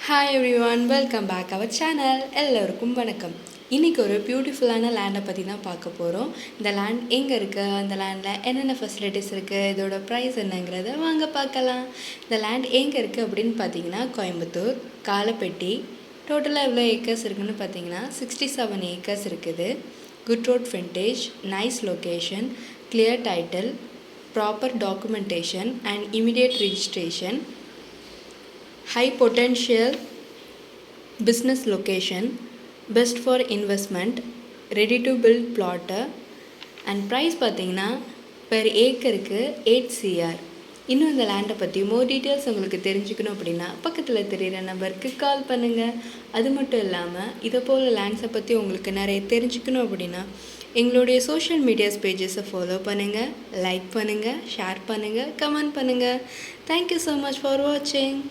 Hi everyone, welcome back our channel. எல்லோருக்கும் வணக்கம். இன்றைக்கி ஒரு பியூட்டிஃபுல்லான லேண்டை பற்றி தான் பார்க்க போகிறோம். இந்த லேண்ட் எங்கே இருக்குது, அந்த லேண்டில் என்னென்ன ஃபெசிலிட்டிஸ் இருக்குது, இதோட ப்ரைஸ் என்னங்கிறத வாங்க பார்க்கலாம். இந்த லேண்ட் எங்கே இருக்குது அப்படின்னு பார்த்தீங்கன்னா கோயம்புத்தூர் காலப்பட்டி. டோட்டலாக எவ்வளோ ஏக்கர்ஸ் இருக்குதுன்னு பார்த்தீங்கன்னா 67 ஏக்கர்ஸ் இருக்குது. Good road frontage, nice location, clear title, proper documentation and immediate registration, high potential business location, best for investment, ready to build plot and price பார்த்தீங்கன்னா per ஏக்கருக்கு 8 CR. இன்னும் இந்த லேண்டை பற்றி மோர் டீட்டெயில்ஸ் உங்களுக்கு தெரிஞ்சுக்கணும் அப்படின்னா பக்கத்தில் தெரிகிற நம்பருக்கு கால் பண்ணுங்கள். அது மட்டும் இல்லாமல் இதை போல் லேண்ட்ஸை பற்றி உங்களுக்கு நிறைய தெரிஞ்சுக்கணும் அப்படின்னா எங்களுடைய சோஷியல் மீடியாஸ் பேஜஸை ஃபாலோ பண்ணுங்கள், லைக் பண்ணுங்கள், ஷேர் பண்ணுங்கள், கமெண்ட் பண்ணுங்கள். தேங்க்யூ ஸோ மச் ஃபார் வாட்சிங்.